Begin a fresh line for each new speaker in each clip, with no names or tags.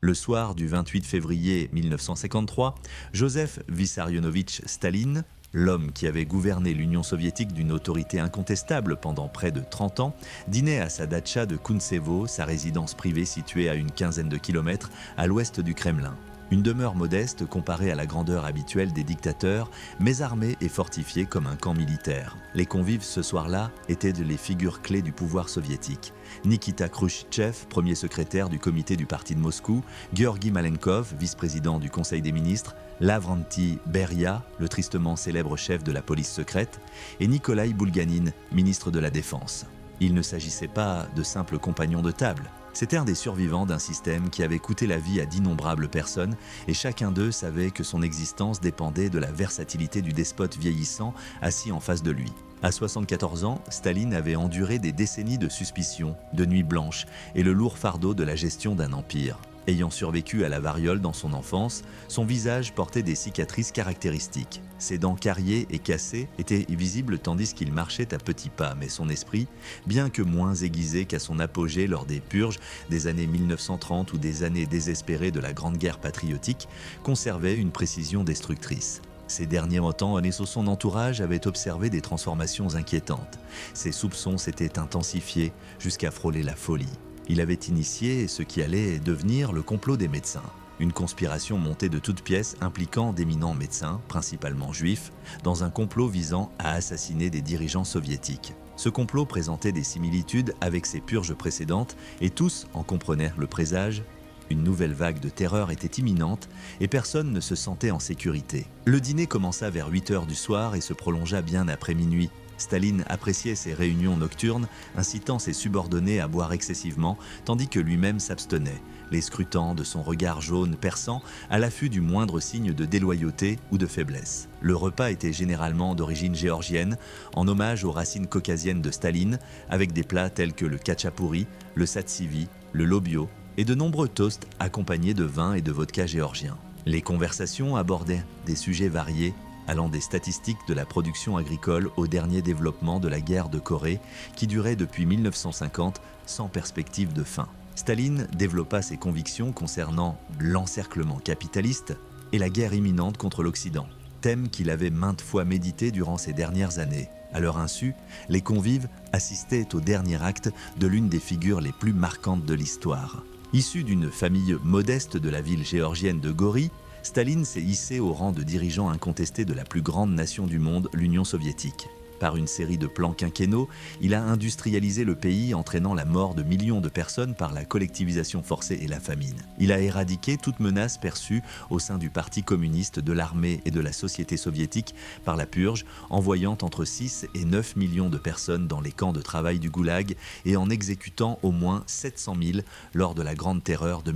Le soir du 28 février 1953, Joseph Vissarionovitch Staline, l'homme qui avait gouverné l'Union soviétique d'une autorité incontestable pendant près de 30 ans, dînait à sa datcha de Kuntsevo, sa résidence privée située à une quinzaine de kilomètres à l'ouest du Kremlin. Une demeure modeste comparée à la grandeur habituelle des dictateurs, mais armée et fortifiée comme un camp militaire. Les convives ce soir-là étaient les figures clés du pouvoir soviétique. Nikita Khrouchtchev, premier secrétaire du comité du parti de Moscou, Georgi Malenkov, vice-président du Conseil des ministres, Lavrenti Beria, le tristement célèbre chef de la police secrète, et Nikolai Boulganin, ministre de la Défense. Il ne s'agissait pas de simples compagnons de table. C'était un des survivants d'un système qui avait coûté la vie à d'innombrables personnes et chacun d'eux savait que son existence dépendait de la versatilité du despote vieillissant assis en face de lui. À 74 ans, Staline avait enduré des décennies de suspicion, de nuits blanches et le lourd fardeau de la gestion d'un empire. Ayant survécu à la variole dans son enfance, son visage portait des cicatrices caractéristiques. Ses dents cariées et cassées étaient visibles tandis qu'il marchait à petits pas, mais son esprit, bien que moins aiguisé qu'à son apogée lors des purges des années 1930 ou des années désespérées de la Grande Guerre patriotique, conservait une précision destructrice. Ces derniers temps, et son entourage avaient observé des transformations inquiétantes. Ses soupçons s'étaient intensifiés jusqu'à frôler la folie. Il avait initié ce qui allait devenir le complot des médecins. Une conspiration montée de toutes pièces impliquant d'éminents médecins, principalement juifs, dans un complot visant à assassiner des dirigeants soviétiques. Ce complot présentait des similitudes avec ses purges précédentes et tous en comprenaient le présage. Une nouvelle vague de terreur était imminente et personne ne se sentait en sécurité. Le dîner commença vers 8 heures du soir et se prolongea bien après minuit. Staline appréciait ces réunions nocturnes, incitant ses subordonnés à boire excessivement, tandis que lui-même s'abstenait, les scrutant de son regard jaune perçant à l'affût du moindre signe de déloyauté ou de faiblesse. Le repas était généralement d'origine géorgienne, en hommage aux racines caucasiennes de Staline, avec des plats tels que le khatchapouri, le satsivi, le lobio, et de nombreux toasts accompagnés de vin et de vodka géorgien. Les conversations abordaient des sujets variés, allant des statistiques de la production agricole au dernier développement de la guerre de Corée, qui durait depuis 1950 sans perspective de fin. Staline développa ses convictions concernant l'encerclement capitaliste et la guerre imminente contre l'Occident, thème qu'il avait maintes fois médité durant ces dernières années. À leur insu, les convives assistaient au dernier acte de l'une des figures les plus marquantes de l'histoire. Issu d'une famille modeste de la ville géorgienne de Gori, Staline s'est hissé au rang de dirigeant incontesté de la plus grande nation du monde, l'Union soviétique. Par une série de plans quinquennaux, il a industrialisé le pays, entraînant la mort de millions de personnes par la collectivisation forcée et la famine. Il a éradiqué toute menace perçue au sein du Parti communiste, de l'armée et de la société soviétique par la purge, envoyant entre 6 et 9 millions de personnes dans les camps de travail du Goulag et en exécutant au moins 700 000 lors de la Grande Terreur de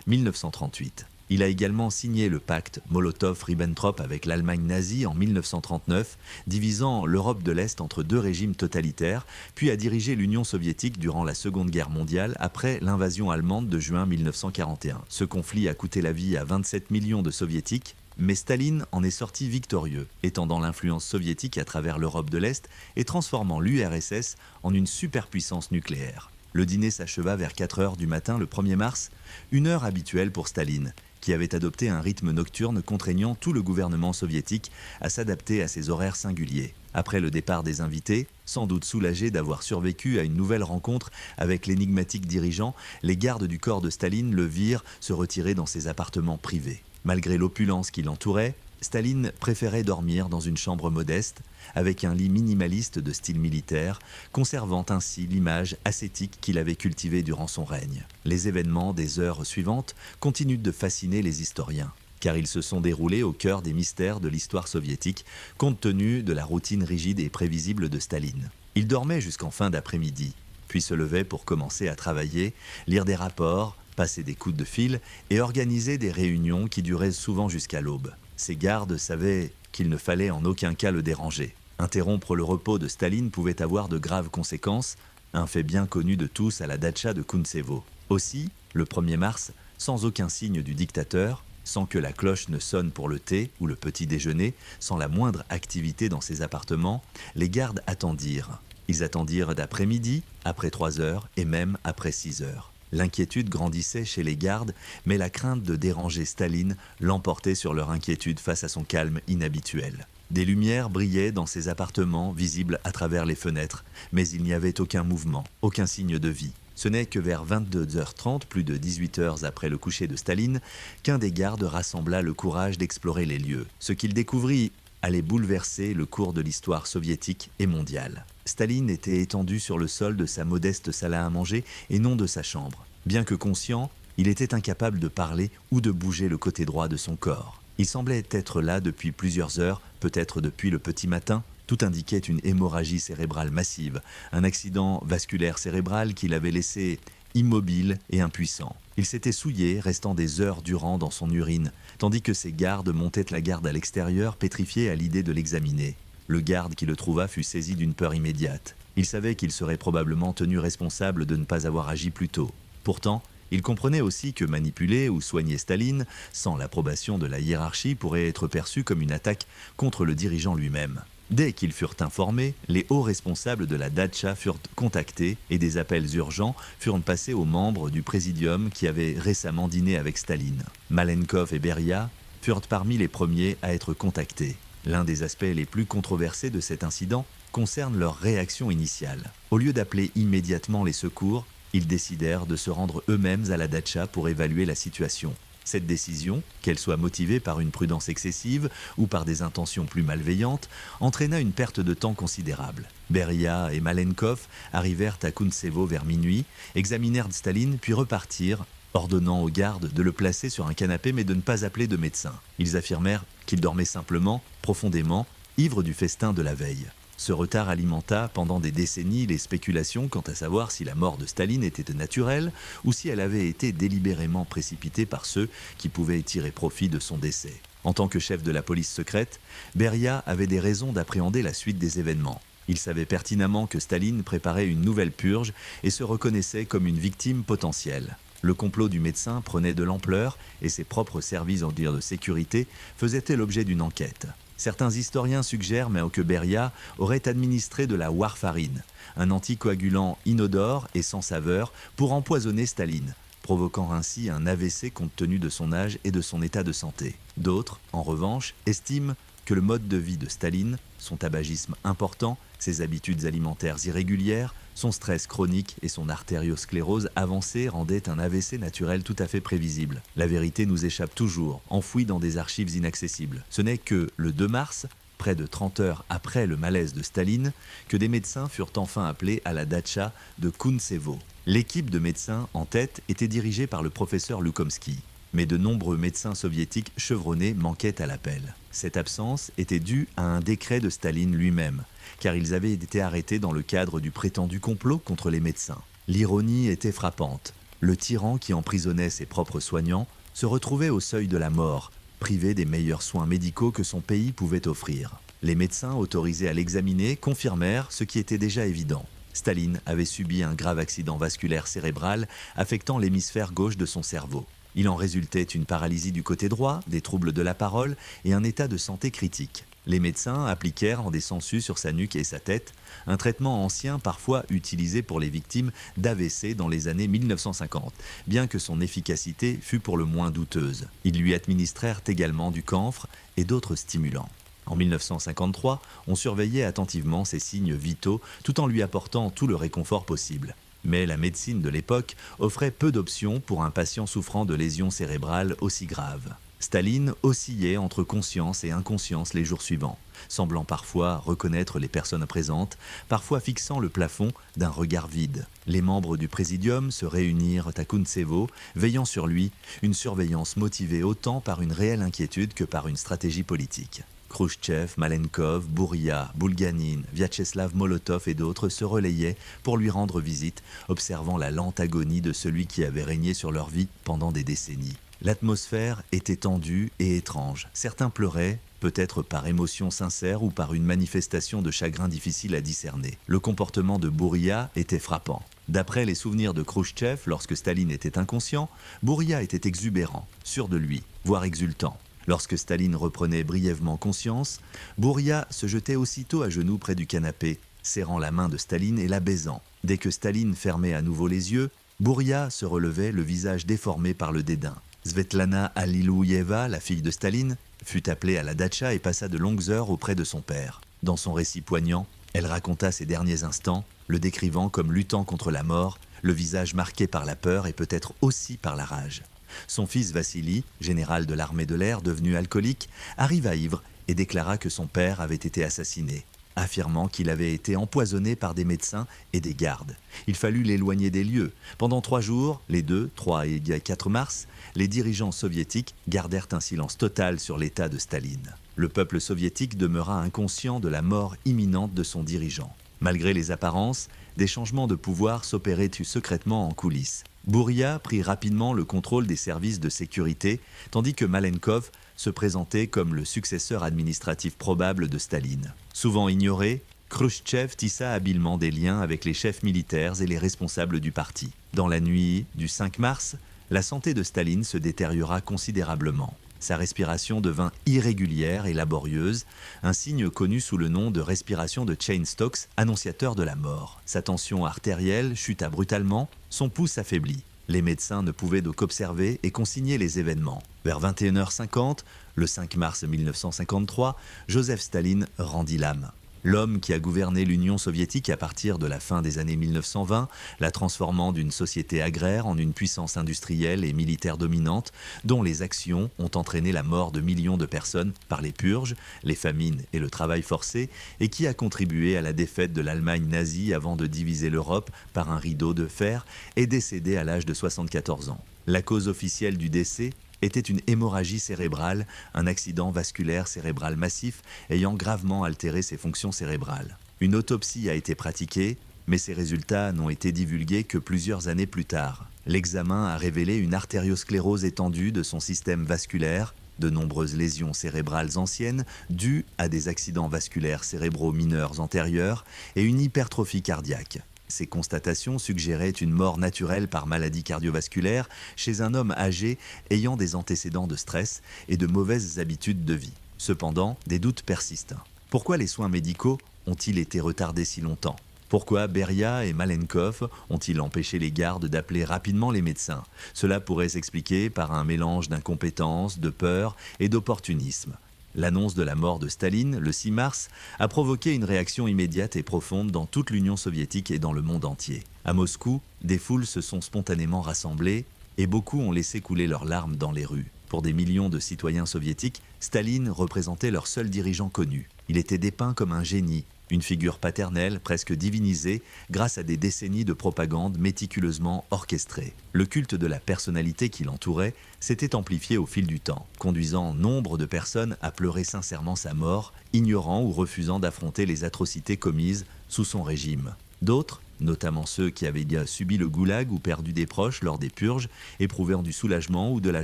1937-1938. Il a également signé le pacte Molotov-Ribbentrop avec l'Allemagne nazie en 1939, divisant l'Europe de l'Est entre deux régimes totalitaires, puis a dirigé l'Union soviétique durant la Seconde Guerre mondiale après l'invasion allemande de juin 1941. Ce conflit a coûté la vie à 27 millions de soviétiques, mais Staline en est sorti victorieux, étendant l'influence soviétique à travers l'Europe de l'Est et transformant l'URSS en une superpuissance nucléaire. Le dîner s'acheva vers 4 heures du matin le 1er mars, une heure habituelle pour Staline, qui avait adopté un rythme nocturne contraignant tout le gouvernement soviétique à s'adapter à ses horaires singuliers. Après le départ des invités, sans doute soulagés d'avoir survécu à une nouvelle rencontre avec l'énigmatique dirigeant, les gardes du corps de Staline le virent se retirer dans ses appartements privés. Malgré l'opulence qui l'entourait, Staline préférait dormir dans une chambre modeste, avec un lit minimaliste de style militaire, conservant ainsi l'image ascétique qu'il avait cultivée durant son règne. Les événements des heures suivantes continuent de fasciner les historiens, car ils se sont déroulés au cœur des mystères de l'histoire soviétique, compte tenu de la routine rigide et prévisible de Staline. Il dormait jusqu'en fin d'après-midi, puis se levait pour commencer à travailler, lire des rapports, passer des coups de fil et organiser des réunions qui duraient souvent jusqu'à l'aube. Ses gardes savaient qu'il ne fallait en aucun cas le déranger. Interrompre le repos de Staline pouvait avoir de graves conséquences, un fait bien connu de tous à la datcha de Kuntsevo. Aussi, le 1er mars, sans aucun signe du dictateur, sans que la cloche ne sonne pour le thé ou le petit déjeuner, sans la moindre activité dans ses appartements, les gardes attendirent. Ils attendirent d'après-midi, après 3 heures et même après 6 heures. L'inquiétude grandissait chez les gardes, mais la crainte de déranger Staline l'emportait sur leur inquiétude face à son calme inhabituel. Des lumières brillaient dans ses appartements, visibles à travers les fenêtres, mais il n'y avait aucun mouvement, aucun signe de vie. Ce n'est que vers 22h30, plus de 18 heures après le coucher de Staline, qu'un des gardes rassembla le courage d'explorer les lieux. Ce qu'il découvrit allait bouleverser le cours de l'histoire soviétique et mondiale. Staline était étendu sur le sol de sa modeste salle à manger et non de sa chambre. Bien que conscient, il était incapable de parler ou de bouger le côté droit de son corps. Il semblait être là depuis plusieurs heures, peut-être depuis le petit matin. Tout indiquait une hémorragie cérébrale massive, un accident vasculaire cérébral qui l'avait laissé immobile et impuissant. Il s'était souillé, restant des heures durant dans son urine, tandis que ses gardes montaient la garde à l'extérieur, pétrifiés à l'idée de l'examiner. Le garde qui le trouva fut saisi d'une peur immédiate. Il savait qu'il serait probablement tenu responsable de ne pas avoir agi plus tôt. Pourtant, il comprenait aussi que manipuler ou soigner Staline, sans l'approbation de la hiérarchie, pourrait être perçu comme une attaque contre le dirigeant lui-même. Dès qu'ils furent informés, les hauts responsables de la datcha furent contactés et des appels urgents furent passés aux membres du présidium qui avaient récemment dîné avec Staline. Malenkov et Beria furent parmi les premiers à être contactés. L'un des aspects les plus controversés de cet incident concerne leur réaction initiale. Au lieu d'appeler immédiatement les secours, ils décidèrent de se rendre eux-mêmes à la datcha pour évaluer la situation. Cette décision, qu'elle soit motivée par une prudence excessive ou par des intentions plus malveillantes, entraîna une perte de temps considérable. Beria et Malenkov arrivèrent à Kuntsevo vers minuit, examinèrent Staline puis repartirent, ordonnant aux gardes de le placer sur un canapé mais de ne pas appeler de médecin. Ils affirmèrent qu'il dormait simplement, profondément, ivre du festin de la veille. Ce retard alimenta pendant des décennies les spéculations quant à savoir si la mort de Staline était naturelle ou si elle avait été délibérément précipitée par ceux qui pouvaient tirer profit de son décès. En tant que chef de la police secrète, Beria avait des raisons d'appréhender la suite des événements. Il savait pertinemment que Staline préparait une nouvelle purge et se reconnaissait comme une victime potentielle. Le complot du médecin prenait de l'ampleur et ses propres services de sécurité faisaient l'objet d'une enquête. Certains historiens suggèrent même que Beria aurait administré de la warfarine, un anticoagulant inodore et sans saveur, pour empoisonner Staline, provoquant ainsi un AVC compte tenu de son âge et de son état de santé. D'autres, en revanche, estiment que le mode de vie de Staline, son tabagisme important, ses habitudes alimentaires irrégulières, son stress chronique et son artériosclérose avancée rendaient un AVC naturel tout à fait prévisible. La vérité nous échappe toujours, enfouie dans des archives inaccessibles. Ce n'est que le 2 mars, près de 30 heures après le malaise de Staline, que des médecins furent enfin appelés à la datcha de Kuntsevo. L'équipe de médecins en tête était dirigée par le professeur Lukomsky. Mais de nombreux médecins soviétiques chevronnés manquaient à l'appel. Cette absence était due à un décret de Staline lui-même, car ils avaient été arrêtés dans le cadre du prétendu complot contre les médecins. L'ironie était frappante. Le tyran qui emprisonnait ses propres soignants se retrouvait au seuil de la mort, privé des meilleurs soins médicaux que son pays pouvait offrir. Les médecins autorisés à l'examiner confirmèrent ce qui était déjà évident. Staline avait subi un grave accident vasculaire cérébral affectant l'hémisphère gauche de son cerveau. Il en résultait une paralysie du côté droit, des troubles de la parole et un état de santé critique. Les médecins appliquèrent des sangsues sur sa nuque et sa tête, un traitement ancien parfois utilisé pour les victimes d'AVC dans les années 1950, bien que son efficacité fût pour le moins douteuse. Ils lui administrèrent également du camphre et d'autres stimulants. En 1953, on surveillait attentivement ses signes vitaux tout en lui apportant tout le réconfort possible. Mais la médecine de l'époque offrait peu d'options pour un patient souffrant de lésions cérébrales aussi graves. Staline oscillait entre conscience et inconscience les jours suivants, semblant parfois reconnaître les personnes présentes, parfois fixant le plafond d'un regard vide. Les membres du présidium se réunirent à Kuntsevo, veillant sur lui, une surveillance motivée autant par une réelle inquiétude que par une stratégie politique. Khrouchtchev, Malenkov, Bourria, Bulganin, Vyacheslav Molotov et d'autres se relayaient pour lui rendre visite, observant la lente agonie de celui qui avait régné sur leur vie pendant des décennies. L'atmosphère était tendue et étrange. Certains pleuraient, peut-être par émotion sincère ou par une manifestation de chagrin difficile à discerner. Le comportement de Bourria était frappant. D'après les souvenirs de Khrouchtchev, lorsque Staline était inconscient, Bourria était exubérant, sûr de lui, voire exultant. Lorsque Staline reprenait brièvement conscience, Bourria se jetait aussitôt à genoux près du canapé, serrant la main de Staline et la baisant. Dès que Staline fermait à nouveau les yeux, Bouria se relevait, le visage déformé par le dédain. Svetlana Alilouyeva, la fille de Staline, fut appelée à la datcha et passa de longues heures auprès de son père. Dans son récit poignant, elle raconta ses derniers instants, le décrivant comme luttant contre la mort, le visage marqué par la peur et peut-être aussi par la rage. Son fils Vassili, général de l'armée de l'air devenu alcoolique, arriva ivre et déclara que son père avait été assassiné, affirmant qu'il avait été empoisonné par des médecins et des gardes. Il fallut l'éloigner des lieux. Pendant 3 jours, les 2, 3 et 4 mars, les dirigeants soviétiques gardèrent un silence total sur l'état de Staline. Le peuple soviétique demeura inconscient de la mort imminente de son dirigeant. Malgré les apparences, des changements de pouvoir s'opéraient secrètement en coulisses. Bouria prit rapidement le contrôle des services de sécurité, tandis que Malenkov se présentait comme le successeur administratif probable de Staline. Souvent ignoré, Khrouchtchev tissa habilement des liens avec les chefs militaires et les responsables du parti. Dans la nuit du 5 mars, la santé de Staline se détériora considérablement. Sa respiration devint irrégulière et laborieuse, un signe connu sous le nom de respiration de Cheyne-Stokes, annonciateur de la mort. Sa tension artérielle chuta brutalement, son pouls affaiblit. Les médecins ne pouvaient donc qu'observer et consigner les événements. Vers 21h50, le 5 mars 1953, Joseph Staline rendit l'âme. L'homme qui a gouverné l'Union soviétique à partir de la fin des années 1920, la transformant d'une société agraire en une puissance industrielle et militaire dominante, dont les actions ont entraîné la mort de millions de personnes par les purges, les famines et le travail forcé, et qui a contribué à la défaite de l'Allemagne nazie avant de diviser l'Europe par un rideau de fer, est décédé à l'âge de 74 ans. La cause officielle du décès était une hémorragie cérébrale, un accident vasculaire cérébral massif ayant gravement altéré ses fonctions cérébrales. Une autopsie a été pratiquée, mais ses résultats n'ont été divulgués que plusieurs années plus tard. L'examen a révélé une artériosclérose étendue de son système vasculaire, de nombreuses lésions cérébrales anciennes dues à des accidents vasculaires cérébraux mineurs antérieurs et une hypertrophie cardiaque. Ces constatations suggéraient une mort naturelle par maladie cardiovasculaire chez un homme âgé ayant des antécédents de stress et de mauvaises habitudes de vie. Cependant, des doutes persistent. Pourquoi les soins médicaux ont-ils été retardés si longtemps ? Pourquoi Beria et Malenkov ont-ils empêché les gardes d'appeler rapidement les médecins ? Cela pourrait s'expliquer par un mélange d'incompétence, de peur et d'opportunisme. L'annonce de la mort de Staline, le 6 mars, a provoqué une réaction immédiate et profonde dans toute l'Union soviétique et dans le monde entier. À Moscou, des foules se sont spontanément rassemblées et beaucoup ont laissé couler leurs larmes dans les rues. Pour des millions de citoyens soviétiques, Staline représentait leur seul dirigeant connu. Il était dépeint comme un génie, une figure paternelle, presque divinisée, grâce à des décennies de propagande méticuleusement orchestrée. Le culte de la personnalité qui l'entourait s'était amplifié au fil du temps, conduisant nombre de personnes à pleurer sincèrement sa mort, ignorant ou refusant d'affronter les atrocités commises sous son régime. D'autres, notamment ceux qui avaient déjà subi le goulag ou perdu des proches lors des purges, éprouvèrent du soulagement ou de la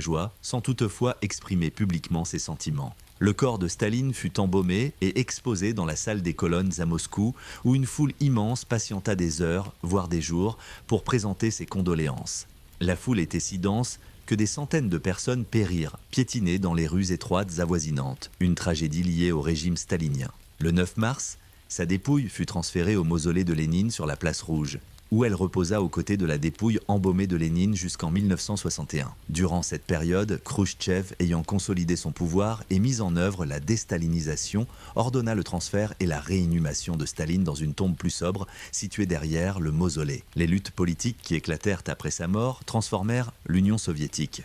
joie, sans toutefois exprimer publiquement ses sentiments. Le corps de Staline fut embaumé et exposé dans la salle des colonnes à Moscou, où une foule immense patienta des heures, voire des jours, pour présenter ses condoléances. La foule était si dense que des centaines de personnes périrent, piétinées dans les rues étroites avoisinantes, une tragédie liée au régime stalinien. Le 9 mars, sa dépouille fut transférée au mausolée de Lénine sur la place Rouge, où elle reposa aux côtés de la dépouille embaumée de Lénine jusqu'en 1961. Durant cette période, Khrouchtchev, ayant consolidé son pouvoir et mis en œuvre la déstalinisation, ordonna le transfert et la réinhumation de Staline dans une tombe plus sobre, située derrière le mausolée. Les luttes politiques qui éclatèrent après sa mort transformèrent l'Union soviétique.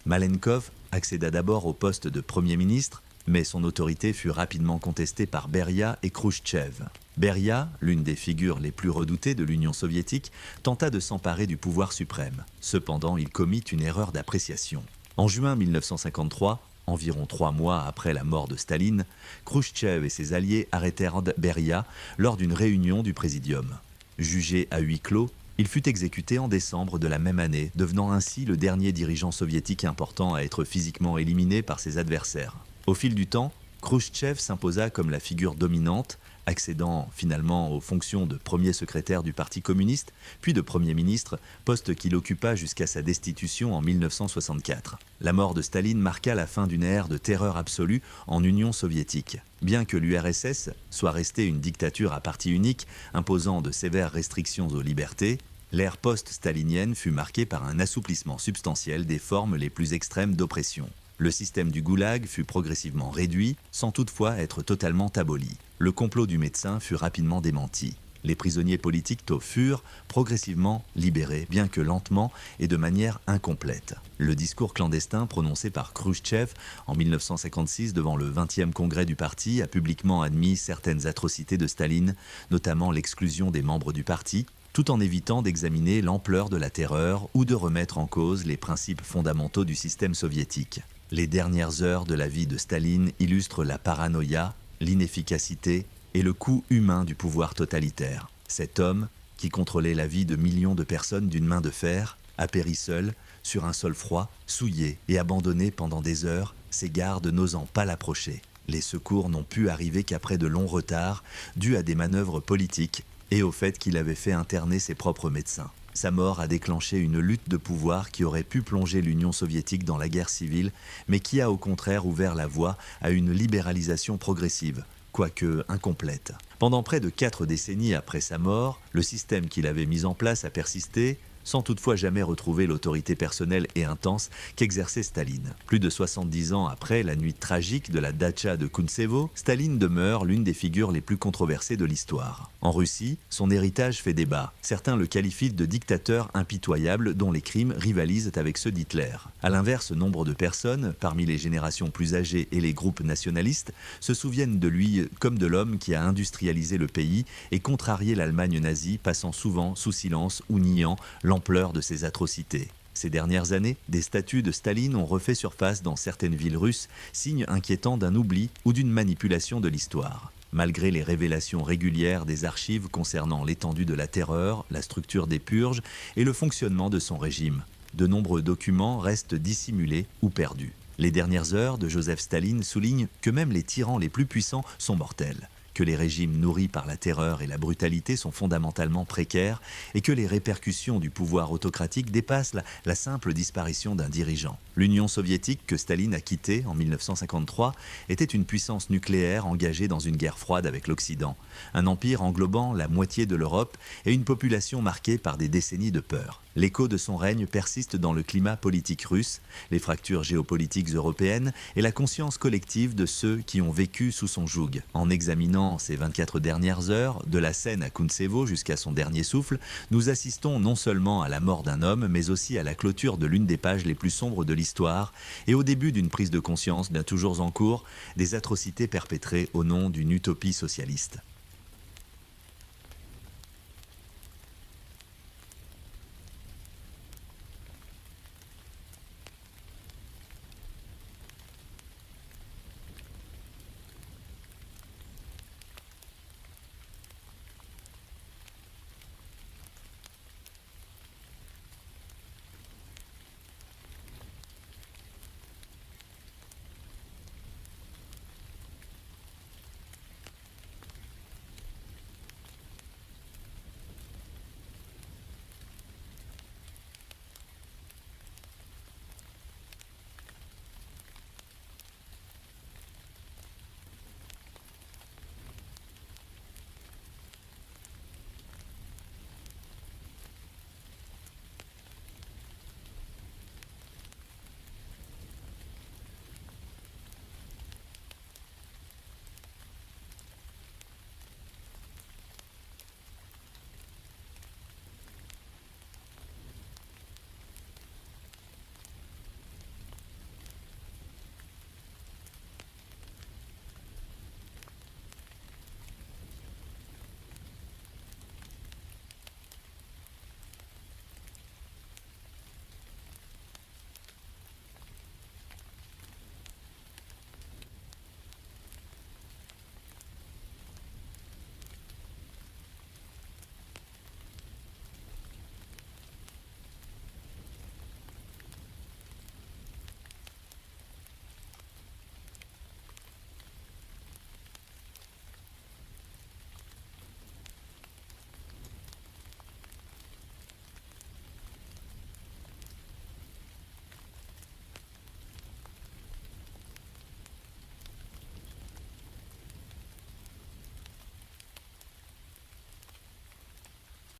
Malenkov accéda d'abord au poste de Premier ministre, mais son autorité fut rapidement contestée par Beria et Khrouchtchev. Beria, l'une des figures les plus redoutées de l'Union soviétique, tenta de s'emparer du pouvoir suprême. Cependant, il commit une erreur d'appréciation. En juin 1953, environ 3 mois après la mort de Staline, Khrouchtchev et ses alliés arrêtèrent Beria lors d'une réunion du Présidium. Jugé à huis clos, il fut exécuté en décembre de la même année, devenant ainsi le dernier dirigeant soviétique important à être physiquement éliminé par ses adversaires. Au fil du temps, Khrouchtchev s'imposa comme la figure dominante, accédant finalement aux fonctions de premier secrétaire du Parti communiste, puis de Premier ministre, poste qu'il occupa jusqu'à sa destitution en 1964. La mort de Staline marqua la fin d'une ère de terreur absolue en Union soviétique. Bien que l'URSS soit restée une dictature à parti unique, imposant de sévères restrictions aux libertés, L'ère post-stalinienne fut marquée par un assouplissement substantiel des formes les plus extrêmes d'oppression. Le système du goulag fut progressivement réduit, sans toutefois être totalement aboli. Le complot du médecin fut rapidement démenti. Les prisonniers politiques furent progressivement libérés, bien que lentement et de manière incomplète. Le discours clandestin prononcé par Khrouchtchev en 1956 devant le 20e congrès du parti a publiquement admis certaines atrocités de Staline, notamment l'exclusion des membres du parti, tout en évitant d'examiner l'ampleur de la terreur ou de remettre en cause les principes fondamentaux du système soviétique. Les dernières heures de la vie de Staline illustrent la paranoïa, l'inefficacité et le coût humain du pouvoir totalitaire. Cet homme, qui contrôlait la vie de millions de personnes d'une main de fer, a péri seul, sur un sol froid, souillé et abandonné pendant des heures, ses gardes n'osant pas l'approcher. Les secours n'ont pu arriver qu'après de longs retards, dus à des manœuvres politiques et au fait qu'il avait fait interner ses propres médecins. Sa mort a déclenché une lutte de pouvoir qui aurait pu plonger l'Union soviétique dans la guerre civile, mais qui a au contraire ouvert la voie à une libéralisation progressive, quoique incomplète. Pendant près de 4 décennies après sa mort, le système qu'il avait mis en place a persisté, sans toutefois jamais retrouver l'autorité personnelle et intense qu'exerçait Staline. Plus de 70 ans après la nuit tragique de la datcha de Kuntsevo, Staline demeure l'une des figures les plus controversées de l'histoire. En Russie, son héritage fait débat. Certains le qualifient de dictateur impitoyable dont les crimes rivalisent avec ceux d'Hitler. A l'inverse, nombre de personnes, parmi les générations plus âgées et les groupes nationalistes, se souviennent de lui comme de l'homme qui a industrialisé le pays et contrarié l'Allemagne nazie, passant souvent sous silence ou niant l'ampleur de ces atrocités. Ces dernières années, des statues de Staline ont refait surface dans certaines villes russes, signe inquiétant d'un oubli ou d'une manipulation de l'histoire. Malgré les révélations régulières des archives concernant l'étendue de la terreur, la structure des purges et le fonctionnement de son régime, de nombreux documents restent dissimulés ou perdus. Les dernières heures de Joseph Staline soulignent que même les tyrans les plus puissants sont mortels, que les régimes nourris par la terreur et la brutalité sont fondamentalement précaires et que les répercussions du pouvoir autocratique dépassent la simple disparition d'un dirigeant. L'Union soviétique que Staline a quittée en 1953 était une puissance nucléaire engagée dans une guerre froide avec l'Occident, un empire englobant la moitié de l'Europe et une population marquée par des décennies de peur. L'écho de son règne persiste dans le climat politique russe, les fractures géopolitiques européennes et la conscience collective de ceux qui ont vécu sous son joug. En examinant ces 24 dernières heures, de la scène à Kuntsevo jusqu'à son dernier souffle, nous assistons non seulement à la mort d'un homme, mais aussi à la clôture de l'une des pages les plus sombres de l'histoire et au début d'une prise de conscience bien toujours en cours des atrocités perpétrées au nom d'une utopie socialiste.